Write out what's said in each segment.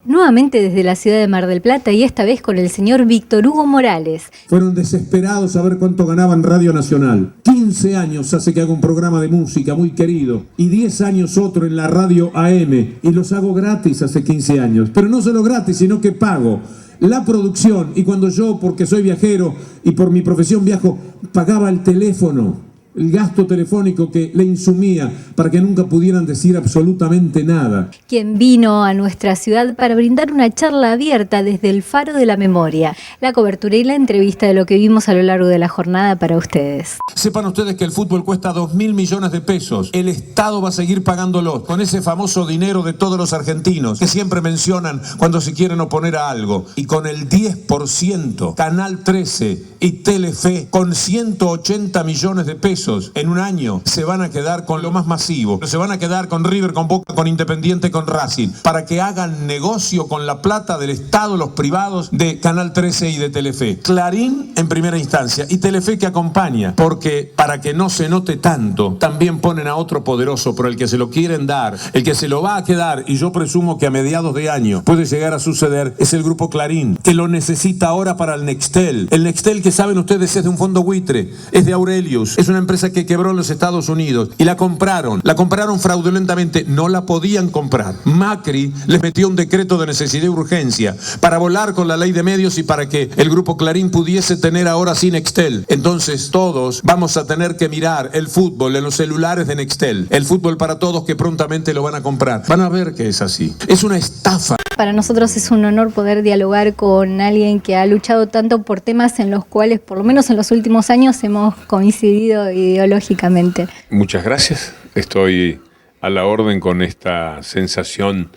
nuevamente desde la ciudad de Mar del Plata y esta vez con el señor Víctor Hugo Morales. Fueron desesperados a ver cuánto ganaba en Radio Nacional. 15 años hace que hago un programa de música muy querido y 10 años otro en la radio AM y los hago gratis hace 15 años. Pero no solo gratis, sino que pago la producción y cuando yo, porque soy viajero y por mi profesión viajo, pagaba el teléfono. El gasto telefónico que le insumía para que nunca pudieran decir absolutamente nada. Quien vino a nuestra ciudad para brindar una charla abierta desde el Faro de la Memoria, la cobertura y la entrevista de lo que vimos a lo largo de la jornada para ustedes. Sepan ustedes que el fútbol cuesta 2.000 millones de pesos. El Estado va a seguir pagándolo con ese famoso dinero de todos los argentinos que siempre mencionan cuando se quieren oponer a algo. Y con el 10%, Canal 13 y Telefe, con 180 millones de pesos en un año, se van a quedar con lo más masivo. Se van a quedar con River, con Boca, con Independiente, con Racing, para que hagan negocio con la plata del Estado, los privados de Canal 13 y de Telefe. Clarín en primera instancia y Telefe que acompaña, porque para que no se note tanto, también ponen a otro poderoso, pero el que se lo quieren dar, el que se lo va a quedar, y yo presumo que a mediados de año puede llegar a suceder, es el Grupo Clarín, que lo necesita ahora para el Nextel. El Nextel, que saben ustedes, es de un fondo buitre, es de Aurelius, es una empresa que quebró en los Estados Unidos y la compraron fraudulentamente, no la podían comprar. Macri les metió un decreto de necesidad y urgencia para volar con la ley de medios y para que el Grupo Clarín pudiese tener ahora sí Nextel. Entonces todos vamos a tener que mirar el fútbol en los celulares de Nextel, el fútbol para todos que prontamente lo van a comprar. Van a ver que es así. Es una estafa. Para nosotros es un honor poder dialogar con alguien que ha luchado tanto por temas en los cuales, por lo menos en los últimos años, hemos coincidido ideológicamente. Muchas gracias. Estoy a la orden con esta sensación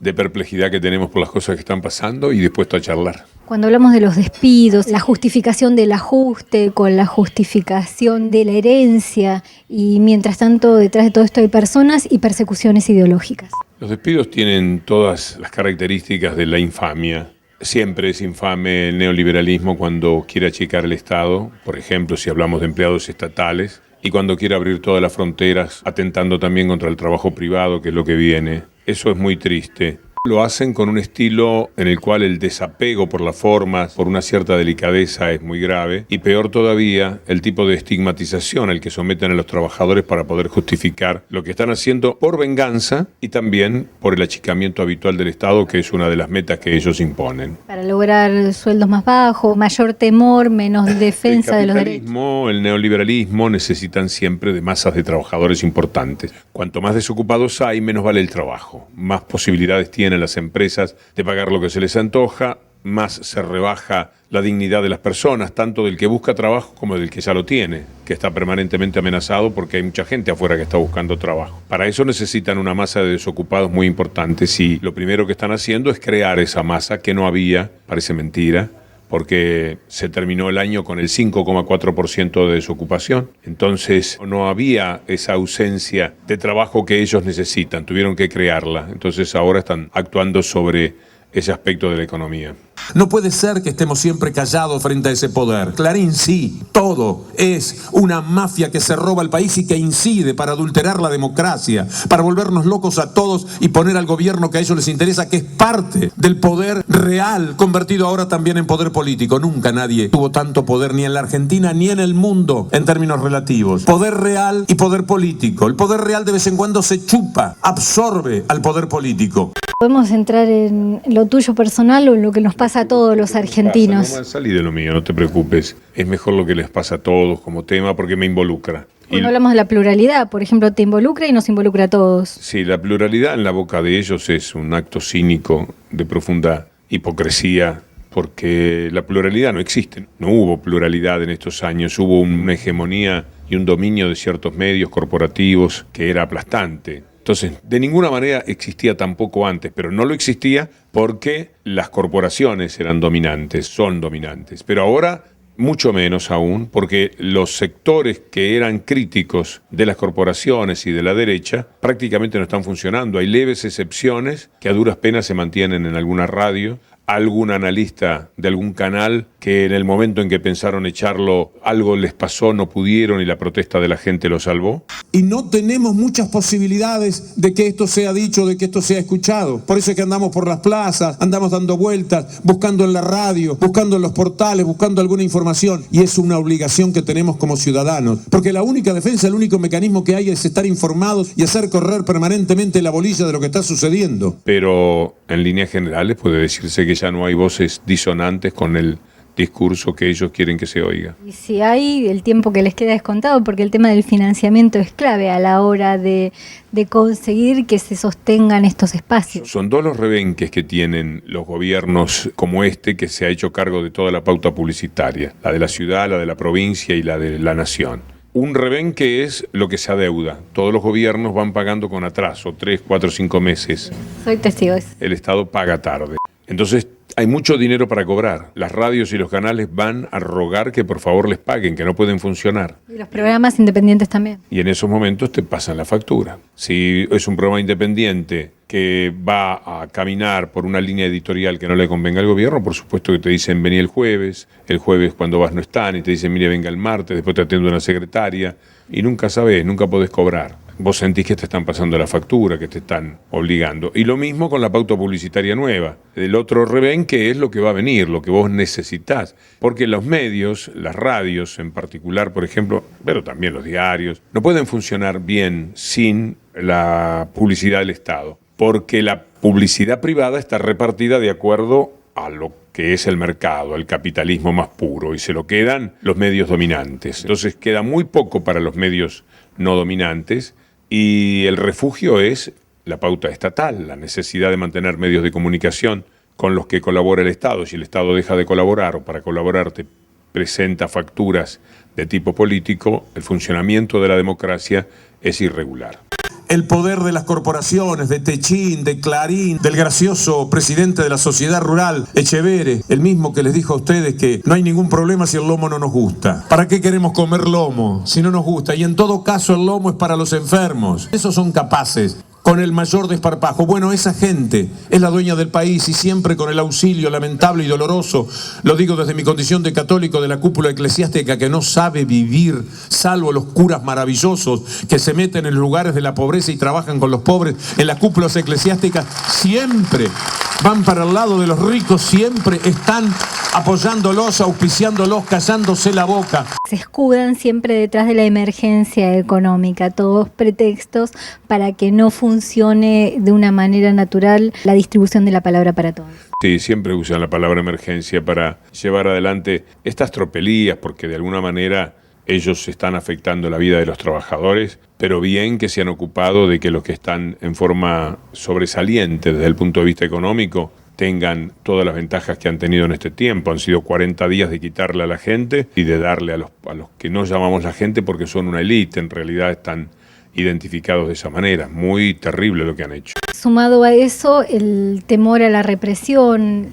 de perplejidad que tenemos por las cosas que están pasando y dispuesto a charlar. Cuando hablamos de los despidos, la justificación del ajuste con la justificación de la herencia y mientras tanto detrás de todo esto hay personas y persecuciones ideológicas. Los despidos tienen todas las características de la infamia. Siempre es infame el neoliberalismo cuando quiere achicar el Estado, por ejemplo, si hablamos de empleados estatales, y cuando quiere abrir todas las fronteras, atentando también contra el trabajo privado, que es lo que viene. Eso es muy triste. Lo hacen con un estilo en el cual el desapego por las formas, por una cierta delicadeza es muy grave y peor todavía el tipo de estigmatización al que someten a los trabajadores para poder justificar lo que están haciendo por venganza y también por el achicamiento habitual del Estado, que es una de las metas que ellos imponen. Para lograr sueldos más bajos, mayor temor, menos defensa de los derechos. El capitalismo, el neoliberalismo necesitan siempre de masas de trabajadores importantes. Cuanto más desocupados hay, menos vale el trabajo, más posibilidades tienen las empresas de pagar lo que se les antoja, más se rebaja la dignidad de las personas, tanto del que busca trabajo como del que ya lo tiene, que está permanentemente amenazado porque hay mucha gente afuera que está buscando trabajo. Para eso necesitan una masa de desocupados muy importantes y lo primero que están haciendo es crear esa masa que no había, parece mentira, porque se terminó el año con el 5,4% de desocupación. Entonces no había esa ausencia de trabajo que ellos necesitan, tuvieron que crearla. Entonces ahora están actuando sobre ese aspecto de la economía. No puede ser que estemos siempre callados frente a ese poder. Clarín sí, todo es una mafia que se roba el país y que incide para adulterar la democracia, para volvernos locos a todos y poner al gobierno que a ellos les interesa, que es parte del poder real, convertido ahora también en poder político. Nunca nadie tuvo tanto poder, ni en la Argentina ni en el mundo, en términos relativos. Poder real y poder político. El poder real de vez en cuando se chupa, absorbe al poder político. ¿Podemos entrar en lo tuyo personal o en lo que nos pasa a todos los argentinos? No salí de lo mío, no te preocupes. Es mejor lo que les pasa a todos como tema porque me involucra. Cuando hablamos de la pluralidad, por ejemplo, te involucra y nos involucra a todos. Sí, la pluralidad en la boca de ellos es un acto cínico de profunda hipocresía, porque la pluralidad no existe. No hubo pluralidad en estos años, hubo una hegemonía y un dominio de ciertos medios corporativos que era aplastante. Entonces, de ninguna manera existía tampoco antes, pero no lo existía porque las corporaciones eran dominantes, son dominantes. Pero ahora, mucho menos aún, porque los sectores que eran críticos de las corporaciones y de la derecha prácticamente no están funcionando. Hay leves excepciones que a duras penas se mantienen en alguna radio. algún analista de algún canal que en el momento en que pensaron echarlo algo les pasó, no pudieron y la protesta de la gente lo salvó? Y no tenemos muchas posibilidades de que esto sea dicho, de que esto sea escuchado. Por eso es que andamos por las plazas, andamos dando vueltas, buscando en la radio, buscando en los portales, buscando alguna información. Y es una obligación que tenemos como ciudadanos. Porque la única defensa, el único mecanismo que hay es estar informados y hacer correr permanentemente la bolilla de lo que está sucediendo. Pero en líneas generales puede decirse que ya no hay voces disonantes con el discurso que ellos quieren que se oiga. Y si hay, el tiempo que les queda es contado, porque el tema del financiamiento es clave a la hora de conseguir que se sostengan estos espacios. Son dos los rebenques que tienen los gobiernos como este, que se ha hecho cargo de toda la pauta publicitaria, la de la ciudad, la de la provincia y la de la nación. Un rebenque es lo que se adeuda. Todos los gobiernos van pagando con atraso, 3, 4, 5 meses. Soy testigo de eso. El Estado paga tarde. Entonces hay mucho dinero para cobrar. Las radios y los canales van a rogar que por favor les paguen, que no pueden funcionar. Y los programas independientes también. Y en esos momentos te pasan la factura. Si es un programa independiente que va a caminar por una línea editorial que no le convenga al gobierno, por supuesto que te dicen vení el jueves cuando vas no están, y te dicen mire venga el martes, después te atiende una secretaria, y nunca sabés, nunca podés cobrar. Vos sentís que te están pasando la factura, que te están obligando. Y lo mismo con la pauta publicitaria nueva. El otro rebenque es lo que va a venir, lo que vos necesitás. Porque los medios, las radios en particular, por ejemplo, pero también los diarios, no pueden funcionar bien sin la publicidad del Estado. Porque la publicidad privada está repartida de acuerdo a lo que es el mercado, el capitalismo más puro, y se lo quedan los medios dominantes. Entonces queda muy poco para los medios no dominantes, y el refugio es la pauta estatal, la necesidad de mantener medios de comunicación con los que colabora el Estado. Si el Estado deja de colaborar o para colaborar te presenta facturas de tipo político, el funcionamiento de la democracia es irregular. El poder de las corporaciones, de Techín, de Clarín, del gracioso presidente de la sociedad rural, Echeverre, el mismo que les dijo a ustedes que no hay ningún problema si el lomo no nos gusta. ¿Para qué queremos comer lomo si no nos gusta? Y en todo caso el lomo es para los enfermos. Esos son capaces. Con el mayor desparpajo. Bueno, esa gente es la dueña del país y siempre con el auxilio lamentable y doloroso, lo digo desde mi condición de católico de la cúpula eclesiástica que no sabe vivir, salvo los curas maravillosos que se meten en lugares de la pobreza y trabajan con los pobres, en las cúpulas eclesiásticas siempre van para el lado de los ricos, siempre están apoyándolos, auspiciándolos, callándose la boca. Se escudan siempre detrás de la emergencia económica, todos pretextos para que no funcione de una manera natural la distribución de la palabra para todos. Sí, siempre usan la palabra emergencia para llevar adelante estas tropelías, porque de alguna manera ellos están afectando la vida de los trabajadores, pero bien que se han ocupado de que los que están en forma sobresaliente desde el punto de vista económico tengan todas las ventajas que han tenido en este tiempo. Han sido 40 días de quitarle a la gente y de darle a los que no llamamos la gente porque son una élite, en realidad están identificados de esa manera. Muy terrible lo que han hecho. Sumado a eso, el temor a la represión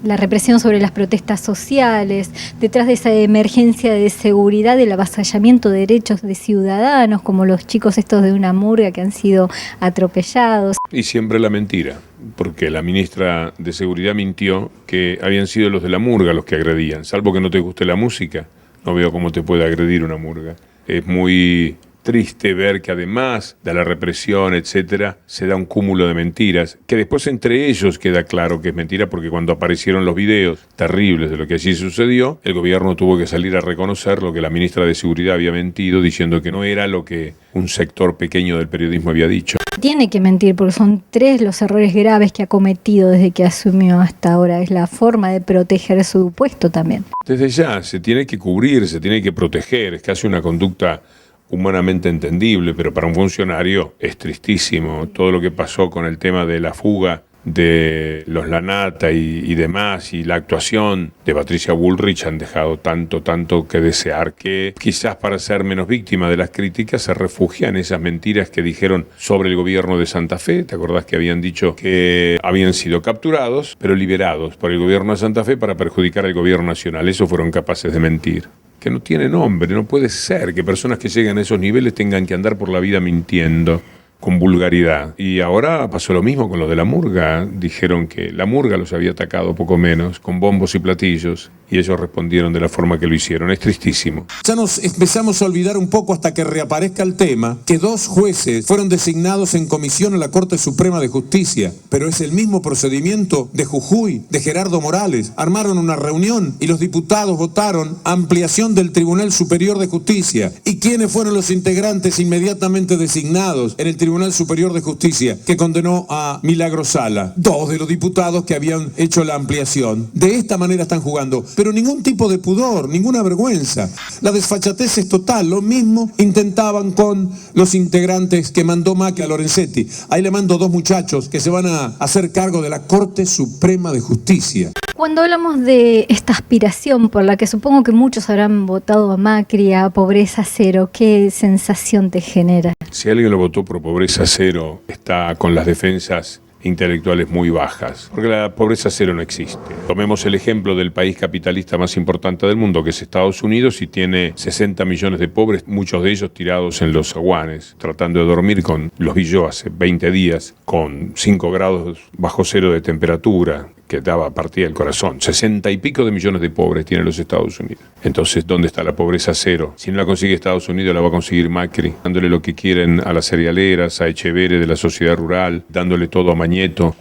sobre las protestas sociales, detrás de esa emergencia de seguridad, el avasallamiento de derechos de ciudadanos, como los chicos estos de una murga que han sido atropellados. Y siempre la mentira, porque la ministra de Seguridad mintió que habían sido los de la murga los que agredían. Salvo que no te guste la música, no veo cómo te puede agredir una murga. Es muy triste ver que además de la represión, etcétera, se da un cúmulo de mentiras, que después entre ellos queda claro que es mentira, porque cuando aparecieron los videos terribles de lo que allí sucedió, el gobierno tuvo que salir a reconocer lo que la ministra de Seguridad había mentido, diciendo que no era lo que un sector pequeño del periodismo había dicho. Tiene que mentir, porque son 3 los errores graves que ha cometido desde que asumió hasta ahora. Es la forma de proteger su puesto también. Desde ya, se tiene que cubrir, se tiene que proteger, es casi una conducta humanamente entendible, pero para un funcionario es tristísimo. Todo lo que pasó con el tema de la fuga de los Lanata y demás, y la actuación de Patricia Bullrich han dejado tanto que desear, que quizás para ser menos víctima de las críticas se refugia en esas mentiras que dijeron sobre el gobierno de Santa Fe. ¿Te acordás que habían dicho que habían sido capturados, pero liberados por el gobierno de Santa Fe para perjudicar al gobierno nacional? Eso fueron capaces de mentir. Que no tiene nombre, no puede ser que personas que lleguen a esos niveles tengan que andar por la vida mintiendo. con vulgaridad. Y ahora pasó lo mismo con lo de la murga. Dijeron que la murga los había atacado poco menos, con bombos y platillos, y ellos respondieron de la forma que lo hicieron. Es tristísimo. Ya nos empezamos a olvidar un poco hasta que reaparezca el tema que 2 jueces fueron designados en comisión a la Corte Suprema de Justicia, pero es el mismo procedimiento de Jujuy, de Gerardo Morales. Armaron una reunión y los diputados votaron ampliación del Tribunal Superior de Justicia. ¿Y quiénes fueron los integrantes inmediatamente designados en el Tribunal Superior de Justicia que condenó a Milagro Sala? 2 de los diputados que habían hecho la ampliación. De esta manera están jugando, pero ningún tipo de pudor, ninguna vergüenza. La desfachatez es total. Lo mismo intentaban con los integrantes que mandó Macri a Lorenzetti. Ahí le mando 2 muchachos que se van a hacer cargo de la Corte Suprema de Justicia. Cuando hablamos de esta aspiración por la que supongo que muchos habrán votado a Macri, a pobreza cero, ¿qué sensación te genera? Si alguien lo votó por pobreza cero, está con las defensas intelectuales muy bajas, porque la pobreza cero no existe. Tomemos el ejemplo del país capitalista más importante del mundo, que es Estados Unidos, y tiene 60 millones de pobres, muchos de ellos tirados en los zaguanes, tratando de dormir con, los vi yo hace 20 días, con 5 grados bajo cero de temperatura, que daba partida del corazón. 60 y pico de millones de pobres tienen los Estados Unidos. Entonces, ¿dónde está la pobreza cero? Si no la consigue Estados Unidos, la va a conseguir Macri, dándole lo que quieren a las cerealeras, a Echeverre de la sociedad rural, dándole todo a Mañeto.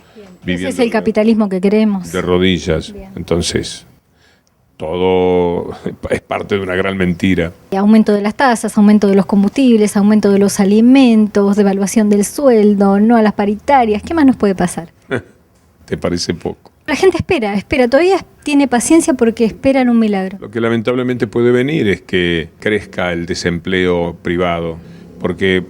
Ese es el capitalismo que queremos. De rodillas. Bien. Entonces, todo es parte de una gran mentira. Aumento de las tasas, aumento de los combustibles, aumento de los alimentos, devaluación del sueldo, no a las paritarias. ¿Qué más nos puede pasar? ¿Te parece poco? La gente espera, todavía tiene paciencia porque esperan un milagro. Lo que lamentablemente puede venir es que crezca el desempleo privado, porque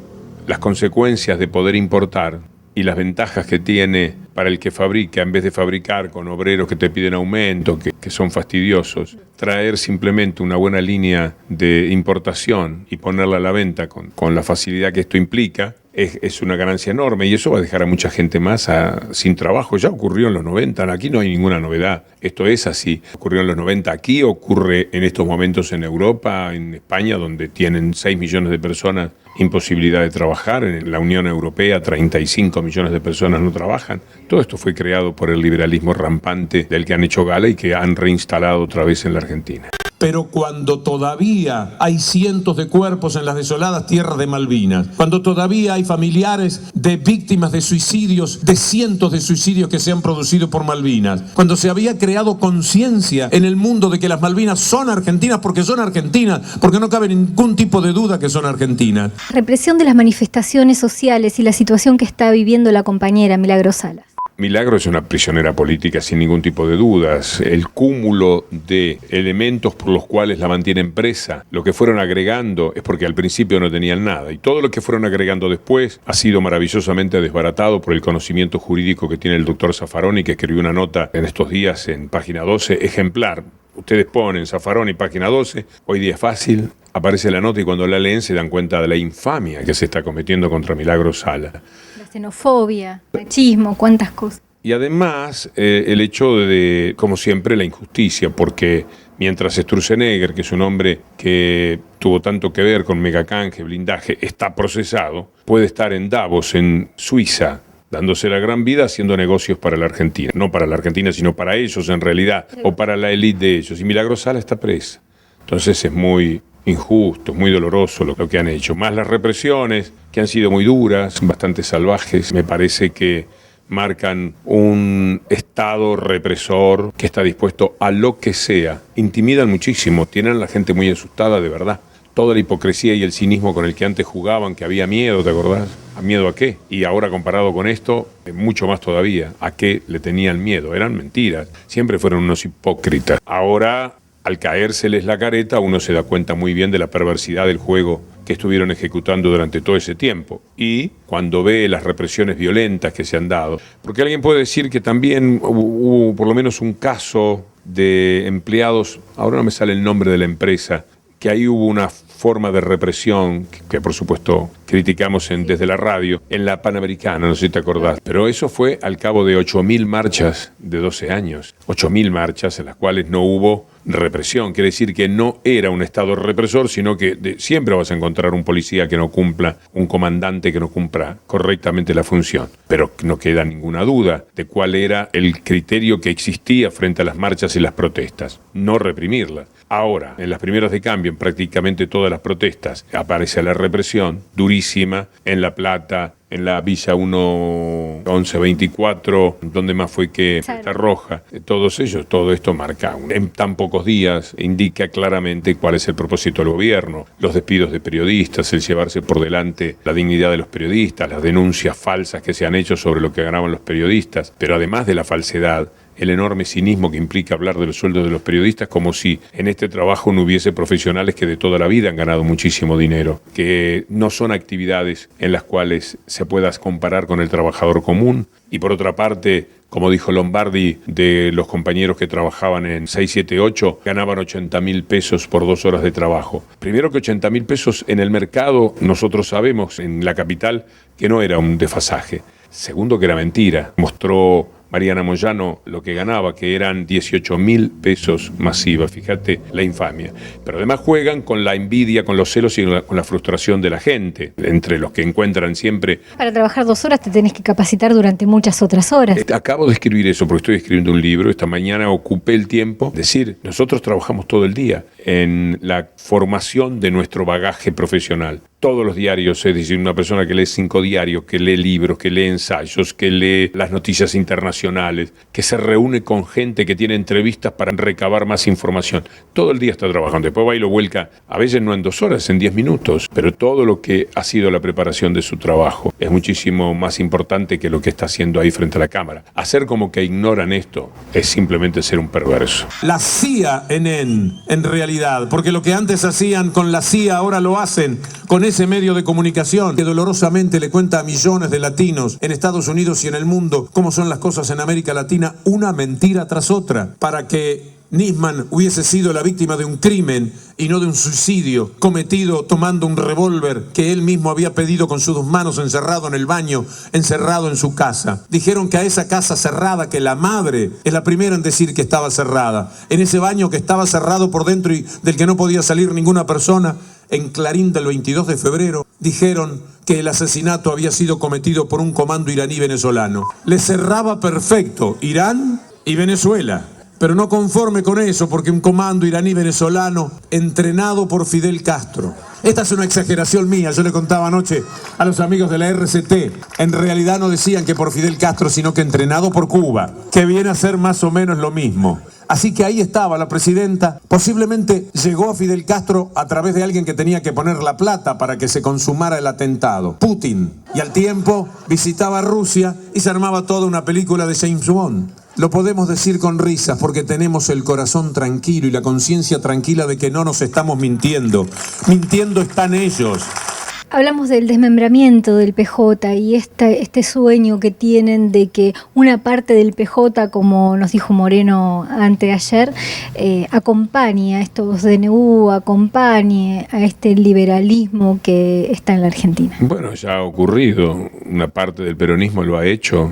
las consecuencias de poder importar y las ventajas que tiene para el que fabrica, en vez de fabricar con obreros que te piden aumento, que son fastidiosos, traer simplemente una buena línea de importación y ponerla a la venta con la facilidad que esto implica, es una ganancia enorme, y eso va a dejar a mucha gente más sin trabajo. Ya ocurrió en los 90, aquí no hay ninguna novedad, esto es así. Ocurrió en los 90 aquí, ocurre en estos momentos en Europa, en España, donde tienen 6 millones de personas imposibilidad de trabajar. En la Unión Europea 35 millones de personas no trabajan. Todo esto fue creado por el liberalismo rampante del que han hecho gala y que han reinstalado otra vez en la Argentina. Pero cuando todavía hay cientos de cuerpos en las desoladas tierras de Malvinas, cuando todavía hay familiares de víctimas de suicidios, de cientos de suicidios que se han producido por Malvinas, cuando se había creado conciencia en el mundo de que las Malvinas son argentinas, porque no cabe ningún tipo de duda que son argentinas. Represión de las manifestaciones sociales y la situación que está viviendo la compañera Milagro Sala. Milagro es una prisionera política sin ningún tipo de dudas. El cúmulo de elementos por los cuales la mantienen presa, lo que fueron agregando es porque al principio no tenían nada, y todo lo que fueron agregando después ha sido maravillosamente desbaratado por el conocimiento jurídico que tiene el doctor Zaffaroni, que escribió una nota en estos días en página 12, ejemplar. Ustedes ponen Zaffaroni página 12, hoy día es fácil, aparece la nota y cuando la leen se dan cuenta de la infamia que se está cometiendo contra Milagro Sala. La xenofobia, machismo, cuántas cosas. Y además el hecho de, como siempre, la injusticia, porque mientras Sturzenegger, que es un hombre que tuvo tanto que ver con megacanje, blindaje, está procesado, puede estar en Davos, en Suiza, dándose la gran vida haciendo negocios para la Argentina. No para la Argentina, sino para ellos en realidad, o para la élite de ellos. Y Milagro Sala está presa. Entonces es muy injusto, es muy doloroso lo que han hecho. Más las represiones, que han sido muy duras, bastante salvajes. Me parece que marcan un Estado represor que está dispuesto a lo que sea. Intimidan muchísimo, tienen a la gente muy asustada de verdad. Toda la hipocresía y el cinismo con el que antes jugaban, que había miedo, ¿te acordás? ¿A miedo a qué? Y ahora comparado con esto, mucho más todavía. ¿A qué le tenían miedo? Eran mentiras. Siempre fueron unos hipócritas. Ahora, al caérseles la careta, uno se da cuenta muy bien de la perversidad del juego que estuvieron ejecutando durante todo ese tiempo. Y cuando ve las represiones violentas que se han dado. Porque alguien puede decir que también hubo por lo menos un caso de empleados, ahora no me sale el nombre de la empresa, que ahí hubo una forma de represión que por supuesto criticamos desde la radio, en la Panamericana, no sé si te acordás, pero eso fue al cabo de 8.000 marchas de 12 años, 8.000 marchas en las cuales no hubo represión. Quiere decir que no era un Estado represor, sino que siempre vas a encontrar un policía que no cumpla, un comandante que no cumpla correctamente la función. Pero no queda ninguna duda de cuál era el criterio que existía frente a las marchas y las protestas. No reprimirlas. Ahora, en las primeras de cambio, en prácticamente todas las protestas, aparece la represión durísima en La Plata, en la Villa 1124, donde más fue que Puerta Roja, todos ellos, todo esto marca en tan pocos días, indica claramente cuál es el propósito del gobierno, los despidos de periodistas, el llevarse por delante la dignidad de los periodistas, las denuncias falsas que se han hecho sobre lo que ganaban los periodistas, pero además de la falsedad, el enorme cinismo que implica hablar de los sueldos de los periodistas como si en este trabajo no hubiese profesionales que de toda la vida han ganado muchísimo dinero, que no son actividades en las cuales se pueda comparar con el trabajador común. Y por otra parte, como dijo Lombardi, de los compañeros que trabajaban en 678, ganaban 80.000 pesos por 2 horas de trabajo. Primero que 80.000 pesos en el mercado, nosotros sabemos en la capital que no era un desfasaje. Segundo, que era mentira. Mostró Mariana Moyano lo que ganaba, que eran 18.000 pesos masiva, fíjate la infamia. Pero además juegan con la envidia, con los celos y con la frustración de la gente, entre los que encuentran siempre... Para trabajar 2 horas te tenés que capacitar durante muchas otras horas. Acabo de escribir eso porque estoy escribiendo un libro, esta mañana ocupé el tiempo, decir, nosotros trabajamos todo el día en la formación de nuestro bagaje profesional. Todos los diarios, es decir, una persona que lee 5 diarios, que lee libros, que lee ensayos, que lee las noticias internacionales, que se reúne con gente que tiene entrevistas para recabar más información. Todo el día está trabajando, después va y lo vuelca, a veces no en 2 horas, en 10 minutos, pero todo lo que ha sido la preparación de su trabajo es muchísimo más importante que lo que está haciendo ahí frente a la cámara. Hacer como que ignoran esto es simplemente ser un perverso. La CIA en realidad, porque lo que antes hacían con la CIA ahora lo hacen con ese medio de comunicación que dolorosamente le cuenta a millones de latinos en Estados Unidos y en el mundo cómo son las cosas en América Latina, una mentira tras otra, para que Nisman hubiese sido la víctima de un crimen y no de un suicidio cometido tomando un revólver que él mismo había pedido con sus 2 manos, encerrado en el baño, encerrado en su casa. Dijeron que a esa casa cerrada, que la madre es la primera en decir que estaba cerrada, en ese baño que estaba cerrado por dentro y del que no podía salir ninguna persona, en Clarín del 22 de febrero, dijeron que el asesinato había sido cometido por un comando iraní-venezolano. Le cerraba perfecto Irán y Venezuela. Pero no conforme con eso, porque un comando iraní-venezolano entrenado por Fidel Castro. Esta es una exageración mía, yo le contaba anoche a los amigos de la RCT. En realidad no decían que por Fidel Castro, sino que entrenado por Cuba, que viene a ser más o menos lo mismo. Así que ahí estaba la presidenta, posiblemente llegó a Fidel Castro a través de alguien que tenía que poner la plata para que se consumara el atentado, Putin. Y al tiempo visitaba Rusia y se armaba toda una película de James Bond. Lo podemos decir con risas porque tenemos el corazón tranquilo y la conciencia tranquila de que no nos estamos mintiendo. Mintiendo están ellos. Hablamos del desmembramiento del PJ y este sueño que tienen de que una parte del PJ, como nos dijo Moreno anteayer, acompañe a estos DNU, acompañe a este liberalismo que está en la Argentina. Bueno, ya ha ocurrido. Una parte del peronismo lo ha hecho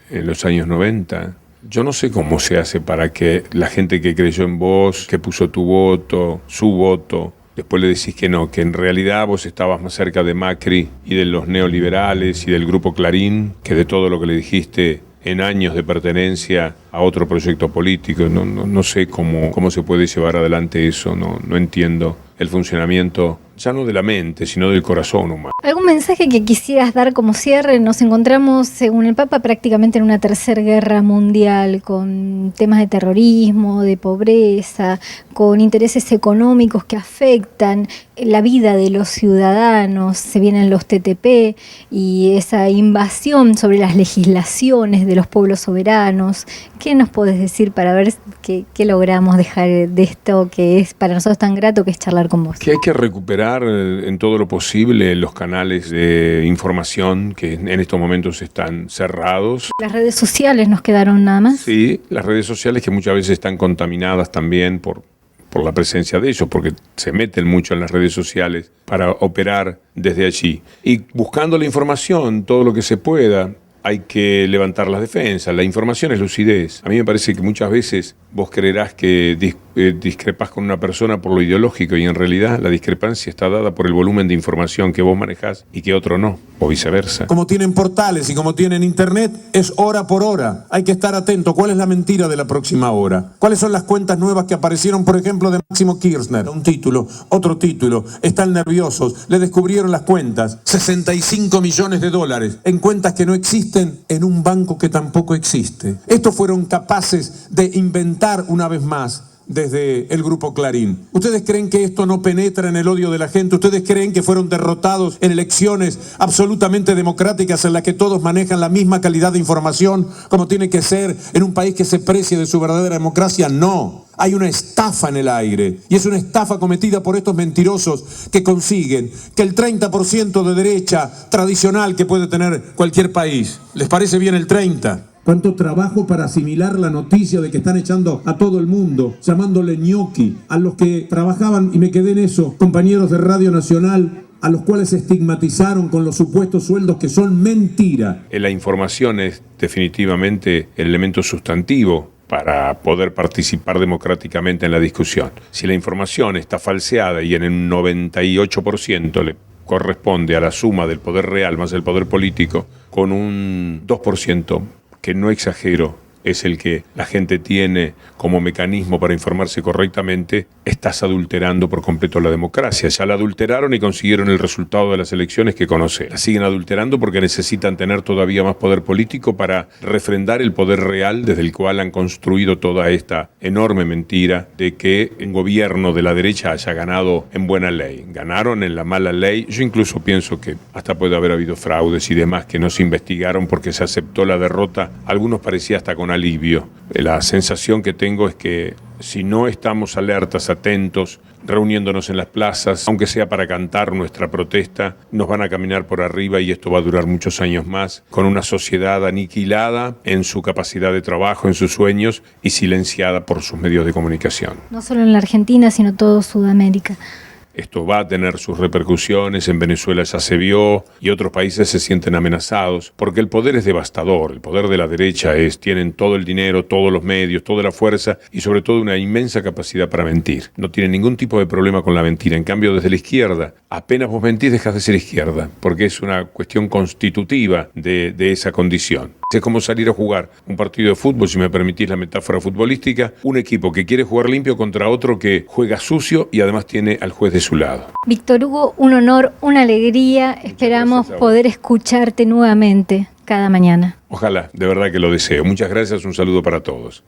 en los años 90. Yo no sé cómo se hace para que la gente que creyó en vos, que puso tu voto, su voto, después le decís que no, que en realidad vos estabas más cerca de Macri y de los neoliberales y del grupo Clarín que de todo lo que le dijiste en años de pertenencia a otro proyecto político. No sé cómo se puede llevar adelante eso, no entiendo el funcionamiento ya no de la mente, sino del corazón humano. ¿Algún mensaje que quisieras dar como cierre? Nos encontramos, según el Papa, prácticamente en una tercera guerra mundial, con temas de terrorismo, de pobreza, con intereses económicos que afectan la vida de los ciudadanos. Se vienen los TTP y esa invasión sobre las legislaciones de los pueblos soberanos. ¿Qué nos podés decir para ver qué logramos dejar de esto que es para nosotros tan grato, que es charlar con vos? Que hay que recuperar en todo lo posible los canales de información que en estos momentos están cerrados. Las redes sociales nos quedaron nada más. Sí, las redes sociales que muchas veces están contaminadas también por la presencia de ellos, porque se meten mucho en las redes sociales para operar desde allí. Y buscando la información, todo lo que se pueda, hay que levantar las defensas. La información es lucidez. A mí me parece que muchas veces vos creerás que discrepás con una persona por lo ideológico y en realidad la discrepancia está dada por el volumen de información que vos manejás y que otro no, o viceversa. Como tienen portales y como tienen internet, es hora por hora. Hay que estar atento. ¿Cuál es la mentira de la próxima hora? ¿Cuáles son las cuentas nuevas que aparecieron, por ejemplo, de Máximo Kirchner? Un título, otro título. Están nerviosos. Le descubrieron las cuentas. 65 millones de dólares en cuentas que no existen en un banco que tampoco existe. Estos fueron capaces de inventar una vez más desde el Grupo Clarín. ¿Ustedes creen que esto no penetra en el odio de la gente? ¿Ustedes creen que fueron derrotados en elecciones absolutamente democráticas en las que todos manejan la misma calidad de información como tiene que ser en un país que se precie de su verdadera democracia? No. Hay una estafa en el aire y es una estafa cometida por estos mentirosos que consiguen que el 30% de derecha tradicional que puede tener cualquier país, ¿les parece bien el 30%? ¿Cuánto trabajo para asimilar la noticia de que están echando a todo el mundo, llamándole ñoqui, a los que trabajaban, y me quedé en eso, compañeros de Radio Nacional, a los cuales estigmatizaron con los supuestos sueldos que son mentira? La información es definitivamente el elemento sustantivo para poder participar democráticamente en la discusión. Si la información está falseada y en el 98% le corresponde a la suma del poder real más el poder político, con un 2%, que no exagero, es el que la gente tiene como mecanismo para informarse correctamente, estás adulterando por completo la democracia. Ya la adulteraron y consiguieron el resultado de las elecciones que conocen. La siguen adulterando porque necesitan tener todavía más poder político para refrendar el poder real desde el cual han construido toda esta enorme mentira de que un gobierno de la derecha haya ganado en buena ley. Ganaron en la mala ley. Yo incluso pienso que hasta puede haber habido fraudes y demás que no se investigaron porque se aceptó la derrota. Algunos parecía hasta con alivio. La sensación que tengo es que si no estamos alertas, atentos, reuniéndonos en las plazas, aunque sea para cantar nuestra protesta, nos van a caminar por arriba y esto va a durar muchos años más, con una sociedad aniquilada en su capacidad de trabajo, en sus sueños y silenciada por sus medios de comunicación. No solo en la Argentina, sino todo Sudamérica. Esto va a tener sus repercusiones, en Venezuela ya se vio y otros países se sienten amenazados porque el poder es devastador, el poder de la derecha tienen todo el dinero, todos los medios, toda la fuerza y sobre todo una inmensa capacidad para mentir. No tienen ningún tipo de problema con la mentira, en cambio desde la izquierda, apenas vos mentís dejas de ser izquierda porque es una cuestión constitutiva de esa condición. Es como salir a jugar un partido de fútbol, si me permitís la metáfora futbolística, un equipo que quiere jugar limpio contra otro que juega sucio y además tiene al juez de su lado. Víctor Hugo, un honor, una alegría. Esperamos poder escucharte nuevamente cada mañana. Ojalá, de verdad que lo deseo. Muchas gracias, un saludo para todos.